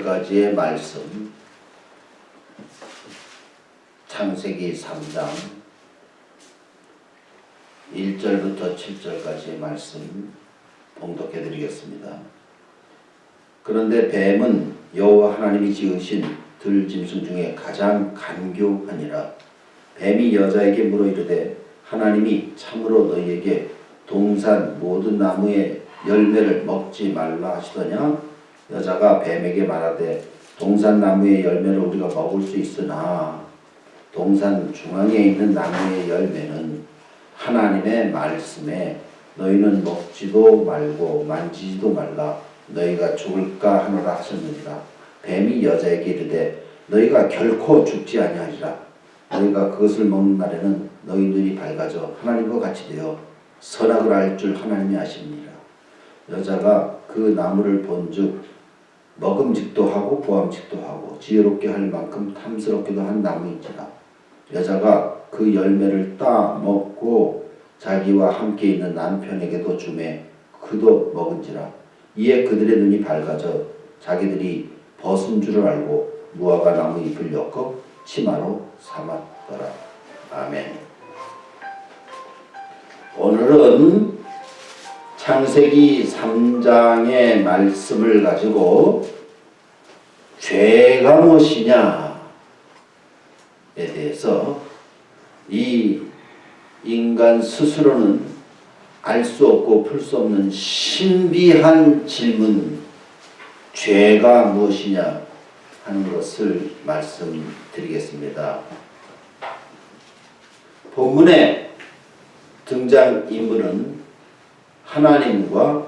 가지의 말씀, 창세기 3장 1절부터 7절까지의 말씀 봉독해 드리겠습니다. 그런데 뱀은 여호와 하나님이 지으신 들짐승 중에 가장 간교하니라. 뱀이 여자에게 물어 이르되 하나님이 참으로 너희에게 동산 모든 나무의 열매를 먹지 말라 하시더냐? 여자가 뱀에게 말하되 동산 나무의 열매를 우리가 먹을 수 있으나 동산 중앙에 있는 나무의 열매는 하나님의 말씀에 너희는 먹지도 말고 만지지도 말라 너희가 죽을까 하노라 하셨느니라. 뱀이 여자에게 이르되 너희가 결코 죽지 아니하리라. 너희가 그것을 먹는 날에는 너희 눈이 밝아져 하나님과 같이 되어 선악을 알 줄 하나님이 아십니라. 여자가 그 나무를 본즉 먹음직도 하고 보암직도 하고 지혜롭게 할 만큼 탐스럽기도 한 나무인지라. 여자가 그 열매를 따 먹고 자기와 함께 있는 남편에게도 주매 그도 먹은지라. 이에 그들의 눈이 밝아져 자기들이 벗은 줄을 알고 무화과 나무 잎을 엮어 치마로 삼았더라. 아멘. 오늘은 창세기 3장의 말씀을 가지고 죄가 무엇이냐에 대해서 이 인간 스스로는 알 수 없고 풀 수 없는 신비한 질문, 죄가 무엇이냐 하는 것을 말씀드리겠습니다. 본문의 등장인물은 하나님과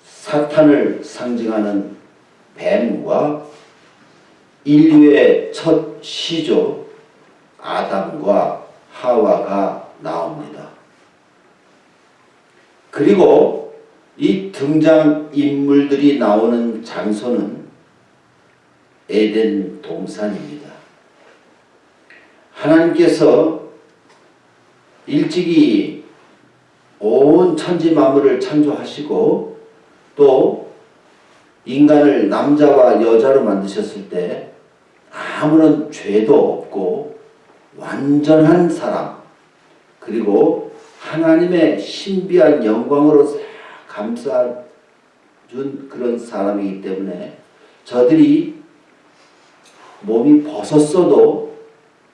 사탄을 상징하는 뱀과 인류의 첫 시조 아담과 하와가 나옵니다. 그리고 이 등장인물들이 나오는 장소는 에덴 동산입니다. 하나님께서 일찍이 온 천지 만물을 창조하시고 또 인간을 남자와 여자로 만드셨을 때 아무런 죄도 없고 완전한 사람, 그리고 하나님의 신비한 영광으로 감싸준 그런 사람이기 때문에 저들이 몸이 벗었어도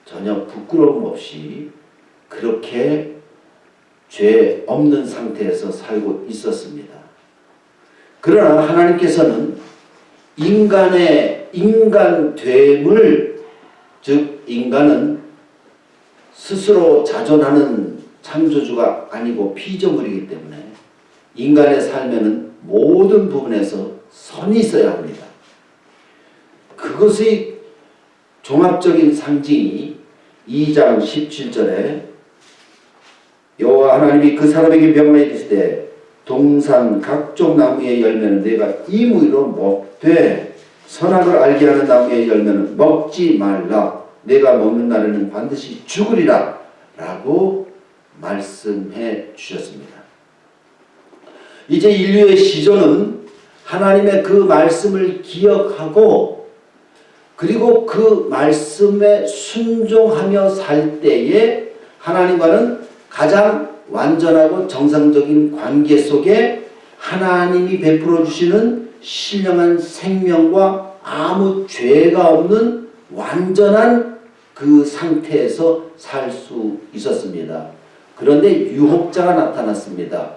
전혀 부끄러움 없이 그렇게 죄 없는 상태에서 살고 있었습니다. 그러나 하나님께서는 인간의 인간됨을, 즉 인간은 스스로 자존하는 창조주가 아니고 피조물이기 때문에 인간의 삶에는 모든 부분에서 선이 있어야 합니다. 그것의 종합적인 상징이 2장 17절에 여호와 하나님이 그 사람에게 명하여 이르시되 동산 각종 나무의 열매는 내가 임의로 먹되 선악을 알게 하는 나무의 열매는 먹지 말라. 내가 먹는 날에는 반드시 죽으리라 라고 말씀해 주셨습니다. 이제 인류의 시조는 하나님의 그 말씀을 기억하고 그리고 그 말씀에 순종하며 살 때에 하나님과는 가장 완전하고 정상적인 관계 속에 하나님이 베풀어 주시는 신령한 생명과 아무 죄가 없는 완전한 그 상태에서 살 수 있었습니다. 그런데 유혹자가 나타났습니다.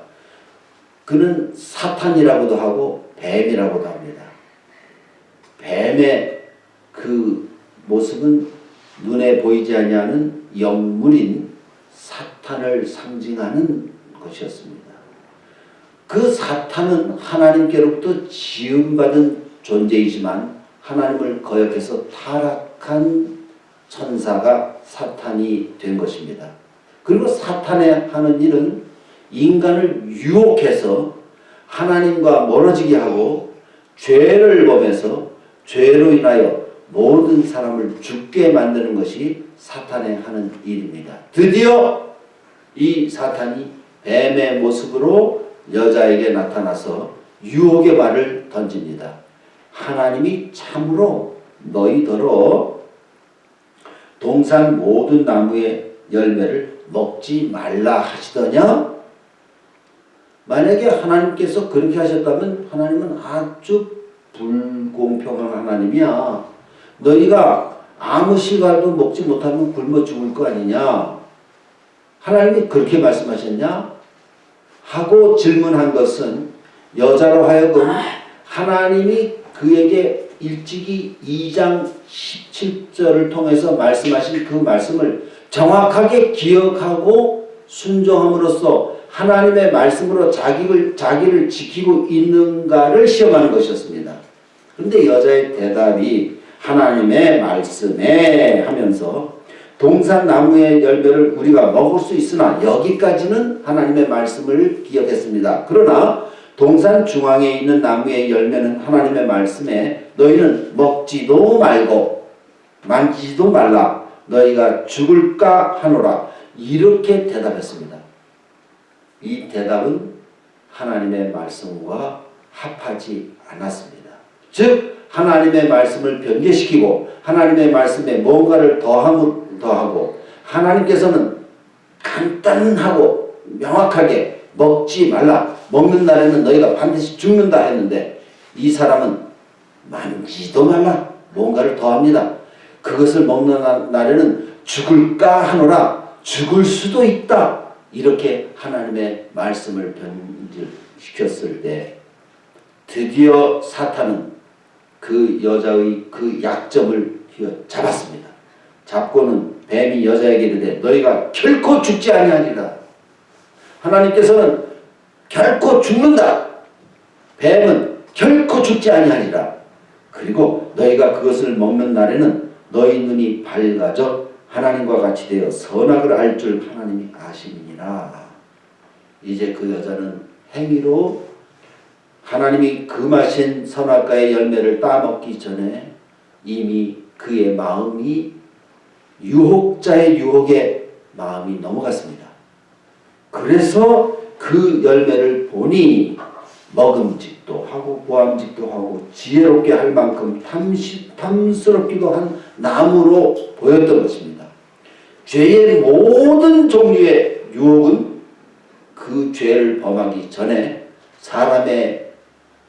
그는 사탄이라고도 하고 뱀이라고도 합니다. 뱀의 그 모습은 눈에 보이지 아니하는 영물인 사탄을 상징하는 것이었습니다. 그 사탄은 하나님께로부터 지음받은 존재이지만 하나님을 거역해서 타락한 천사가 사탄이 된 것입니다. 그리고 사탄의 하는 일은 인간을 유혹해서 하나님과 멀어지게 하고 죄를 범해서 죄로 인하여 모든 사람을 죽게 만드는 것이 사탄의 하는 일입니다. 드디어 이 사탄이 뱀의 모습으로 여자에게 나타나서 유혹의 말을 던집니다. 하나님이 참으로 너희더러 동산 모든 나무의 열매를 먹지 말라 하시더냐? 만약에 하나님께서 그렇게 하셨다면 하나님은 아주 불공평한 하나님이야. 너희가 아무 실과도 먹지 못하면 굶어 죽을 거 아니냐? 하나님이 그렇게 말씀하셨냐? 하고 질문한 것은 여자로 하여금 하나님이 그에게 일찍이 2장 17절을 통해서 말씀하신 그 말씀을 정확하게 기억하고 순종함으로써 하나님의 말씀으로 자기를 지키고 있는가를 시험하는 것이었습니다. 그런데 여자의 대답이 하나님의 말씀에 하면서 동산 나무의 열매를 우리가 먹을 수 있으나 여기까지는 하나님의 말씀을 기억했습니다. 그러나 동산 중앙에 있는 나무의 열매는 하나님의 말씀에 너희는 먹지도 말고 만지지도 말라 너희가 죽을까 하노라 이렇게 대답했습니다. 이 대답은 하나님의 말씀과 합하지 않았습니다. 즉 하나님의 말씀을 변개시키고 하나님의 말씀에 뭔가를 더하고 하나님께서는 간단하고 명확하게 먹지 말라 먹는 날에는 너희가 반드시 죽는다 했는데 이 사람은 만지지도 말라 뭔가를 더합니다. 그것을 먹는 날에는 죽을까 하노라 죽을 수도 있다 이렇게 하나님의 말씀을 변질시켰을 때 드디어 사탄은 그 여자의 그 약점을 잡았습니다. 잡고는 뱀이 여자에게 이르되 너희가 결코 죽지 아니하리라. 하나님께서는 결코 죽는다. 뱀은 결코 죽지 아니하리라. 그리고 너희가 그것을 먹는 날에는 너희 눈이 밝아져 하나님과 같이 되어 선악을 알 줄 하나님이 아심이니라. 이제 그 여자는 행위로 하나님이 금하신 선악과의 열매를 따먹기 전에 이미 그의 마음이 유혹자의 유혹에 마음이 넘어갔습니다. 그래서 그 열매를 보니 먹음직도 하고 보암직도 하고 지혜롭게 할 만큼 탐스럽기도 한 나무로 보였던 것입니다. 죄의 모든 종류의 유혹은 그 죄를 범하기 전에 사람의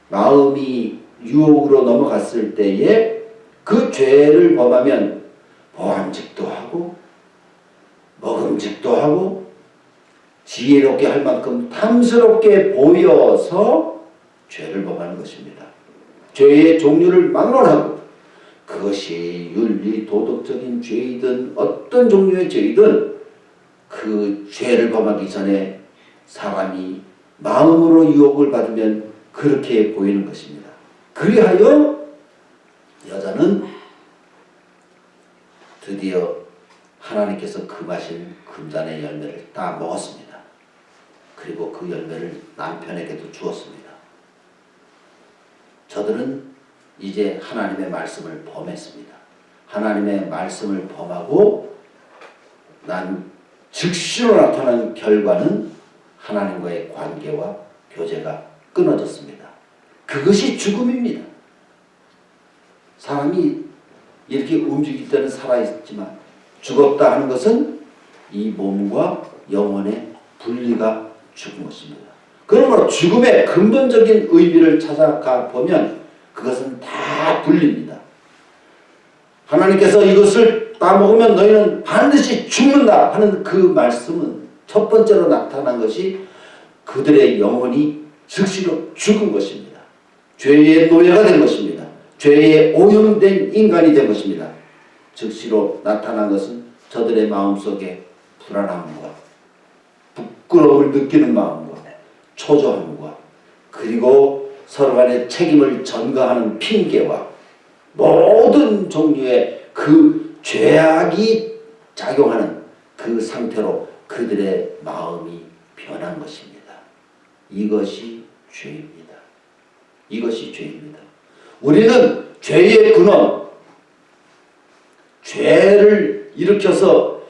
마음이 유혹으로 넘어갔을 때에 그 죄를 범하면 보암직도 하고 먹음직도 하고 지혜롭게 할 만큼 탐스럽게 보여서 죄를 범하는 것입니다. 죄의 종류를 막론하고 그것이 윤리 도덕적인 죄이든 어떤 종류의 죄이든 그 죄를 범하기 전에 사람이 마음으로 유혹을 받으면 그렇게 보이는 것입니다. 그리하여 여자는 드디어 하나님께서 금하신 금단의 열매를 따 먹었습니다. 그리고 그 열매를 남편에게도 주었습니다. 저들은 이제 하나님의 말씀을 범했습니다. 하나님의 말씀을 범하고 난 즉시로 나타난 결과는 하나님과의 관계와 교제가 끊어졌습니다. 그것이 죽음입니다. 사람이 이렇게 움직일 때는 살아있지만 죽었다 하는 것은 이 몸과 영혼의 분리가 죽은 것입니다. 그러므로 죽음의 근본적인 의미를 찾아가 보면 그것은 다 분리입니다. 하나님께서 이것을 따먹으면 너희는 반드시 죽는다 하는 그 말씀은 첫 번째로 나타난 것이 그들의 영혼이 즉시로 죽은 것입니다. 죄의 노예가 된 것입니다. 죄에 오염된 인간이 된 것입니다. 즉시로 나타난 것은 저들의 마음속에 불안함과 부끄러움을 느끼는 마음과 초조함과 그리고 서로 간의 책임을 전가하는 핑계와 모든 종류의 그 죄악이 작용하는 그 상태로 그들의 마음이 변한 것입니다. 이것이 죄입니다. 이것이 죄입니다. 우리는 죄의 근원, 죄를 일으켜서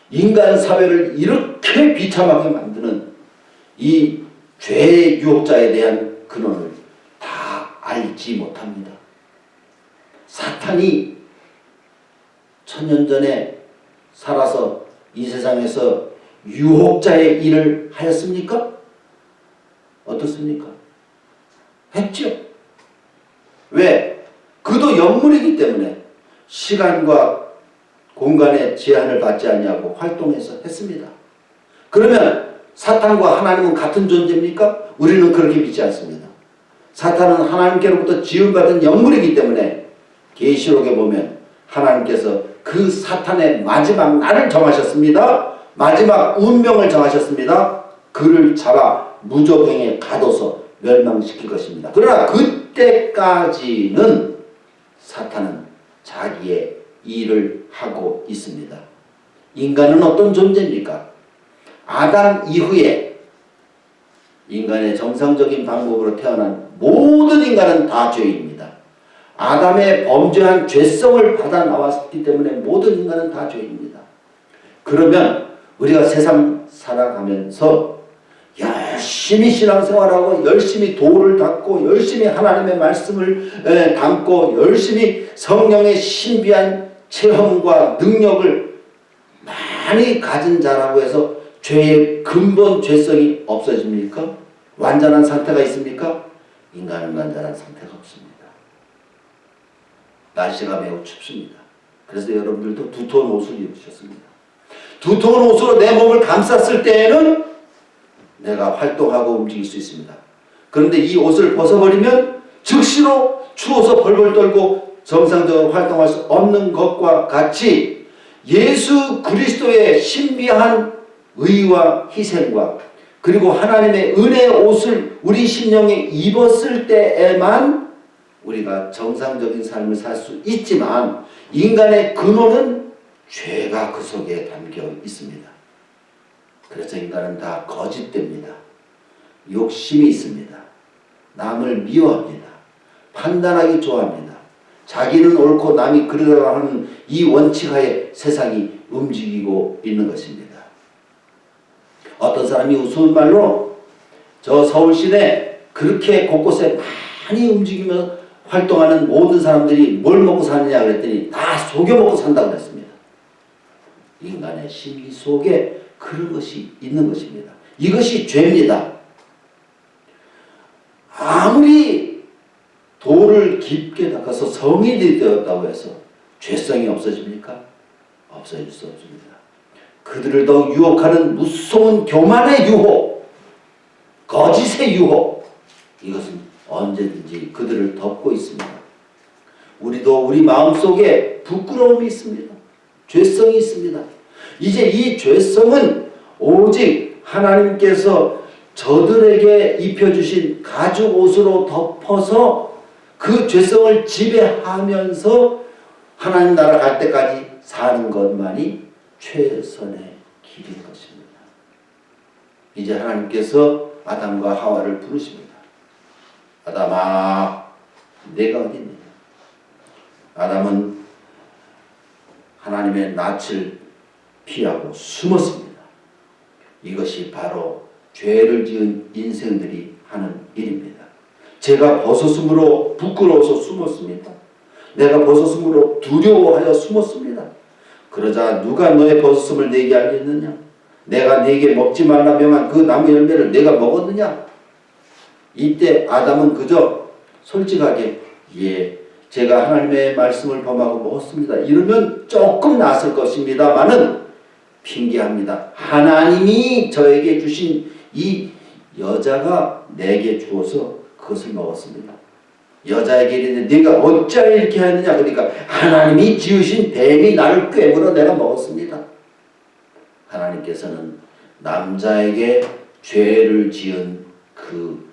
인간 사회를 이렇게 비참하게 만드는 이 죄의 유혹자에 대한 근원을 다 알지 못합니다. 사탄이 1000년 전에 살아서 이 세상에서 유혹자의 일을 하였습니까? 어떻습니까? 했죠. 왜? 그도 영물이기 때문에 시간과 공간의 제한을 받지 아니하고 활동해서 했습니다. 그러면 사탄과 하나님은 같은 존재입니까? 우리는 그렇게 믿지 않습니다. 사탄은 하나님께로부터 지음받은 영물이기 때문에 계시록에 보면 하나님께서 그 사탄의 마지막 날을 정하셨습니다. 마지막 운명을 정하셨습니다. 그를 잡아 무저갱에 가둬서 멸망시킬 것입니다. 그러나 그때까지는 사탄은 자기의 일을 하고 있습니다. 인간은 어떤 존재입니까? 아담 이후에 인간의 정상적인 방법으로 태어난 모든 인간은 다 죄인입니다. 아담의 범죄한 죄성을 받아 나왔기 때문에 모든 인간은 다 죄인입니다. 그러면 우리가 세상 살아가면서 열심히 신앙생활하고 열심히 도를 닦고 열심히 하나님의 말씀을 담고 열심히 성령의 신비한 체험과 능력을 많이 가진 자라고 해서 죄의 근본 죄성이 없어집니까? 완전한 상태가 있습니까? 인간은 완전한 상태가 없습니다. 날씨가 매우 춥습니다. 그래서 여러분들도 두터운 옷을 입으셨습니다. 두터운 옷으로 내 몸을 감쌌을 때에는 내가 활동하고 움직일 수 있습니다. 그런데 이 옷을 벗어버리면 즉시로 추워서 벌벌 떨고 정상적으로 활동할 수 없는 것과 같이 예수 그리스도의 신비한 의와 희생과 그리고 하나님의 은혜의 옷을 우리 심령에 입었을 때에만 우리가 정상적인 삶을 살 수 있지만 인간의 근원은 죄가 그 속에 담겨 있습니다. 그래서 인간은 다 거짓됩니다. 욕심이 있습니다. 남을 미워합니다. 판단하기 좋아합니다. 자기는 옳고 남이 그러라고 하는 이 원칙하에 세상이 움직이고 있는 것입니다. 어떤 사람이 우스운 말로 저 서울 시내 그렇게 곳곳에 많이 움직이며 활동하는 모든 사람들이 뭘 먹고 사느냐 그랬더니 다 속여먹고 산다고 그랬습니다. 인간의 심리 속에 그런 것이 있는 것입니다. 이것이 죄입니다. 아무리 돌을 깊게 닦아서 성인이 되었다고 해서 죄성이 없어집니까? 없어질 수 없습니다. 그들을 더 유혹하는 무서운 교만의 유혹, 거짓의 유혹, 이것은 언제든지 그들을 덮고 있습니다. 우리도 우리 마음속에 부끄러움이 있습니다. 죄성이 있습니다. 이제 이 죄성은 오직 하나님께서 저들에게 입혀주신 가죽 옷으로 덮어서 그 죄성을 지배하면서 하나님 나라 갈 때까지 사는 것만이 최선의 길인 것입니다. 이제 하나님께서 아담과 하와를 부르십니다. 아담아, 내가 어디 있느냐? 아담은 하나님의 낯을 피하고 숨었습니다. 이것이 바로 죄를 지은 인생들이 하는 일입니다. 제가 벗었으므로 부끄러워서 숨었습니다. 내가 벗었으므로 두려워하여 숨었습니다. 그러자 누가 너의 벗었음을 내게 알겠느냐? 내가 네게 먹지 말라 명한 그 나무 열매를 내가 먹었느냐? 이때 아담은 그저 솔직하게 예, 제가 하나님의 말씀을 범하고 먹었습니다. 이러면 조금 나았을 것입니다마는 핑계합니다. 하나님이 저에게 주신 이 여자가 내게 주어서 그것을 먹었습니다. 여자에게 이르는데 네가 어찌하여 이렇게 하느냐? 그러니까 하나님이 지으신 뱀이 나를 꿰물어 내가 먹었습니다. 하나님께서는 남자에게 죄를 지은 그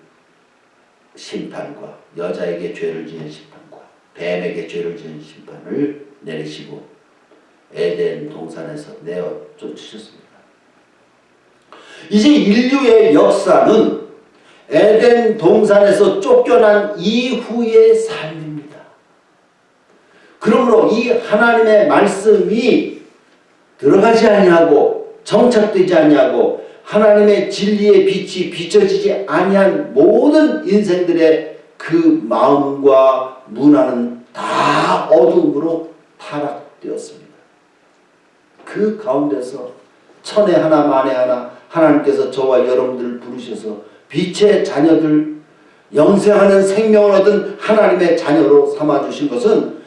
심판과 여자에게 죄를 지은 심판과 뱀에게 죄를 지은 심판을 내리시고 에덴 동산에서 내어 쫓으셨습니다. 이제 인류의 역사는 에덴 동산에서 쫓겨난 이후의 삶입니다. 그러므로 이 하나님의 말씀이 들어가지 아니하고 정착되지 아니하고 하나님의 진리의 빛이 비춰지지 아니한 모든 인생들의 그 마음과 문화는 다 어둠으로 타락되었습니다. 그 가운데서 천에 하나 만에 하나 하나님께서 저와 여러분들을 부르셔서 빛의 자녀들, 영생하는 생명을 얻은 하나님의 자녀로 삼아주신 것은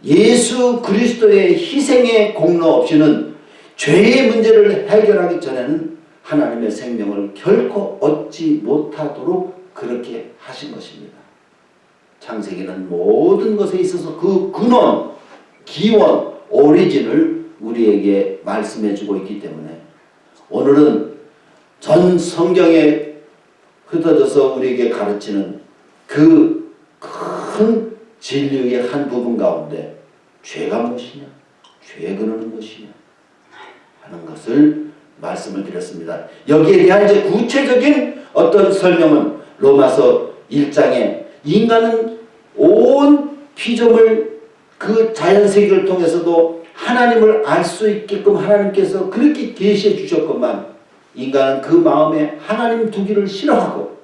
예수 그리스도의 희생의 공로 없이는 죄의 문제를 해결하기 전에는 하나님의 생명을 결코 얻지 못하도록 그렇게 하신 것입니다. 창세기는 모든 것에 있어서 그 근원, 기원, 오리진을 우리에게 말씀해주고 있기 때문에 오늘은 전 성경에 흩어져서 우리에게 가르치는 그 큰 진리의 한 부분 가운데 죄가 무엇이냐, 죄의 근원은 무엇이냐 하는 것을 말씀을 드렸습니다. 여기에 대한 이제 구체적인 어떤 설명은 로마서 1장에 인간은 온 피조물 그 자연세계를 통해서도 하나님을 알 수 있게끔 하나님께서 그렇게 계시해 주셨건만 인간은 그 마음에 하나님 두기를 싫어하고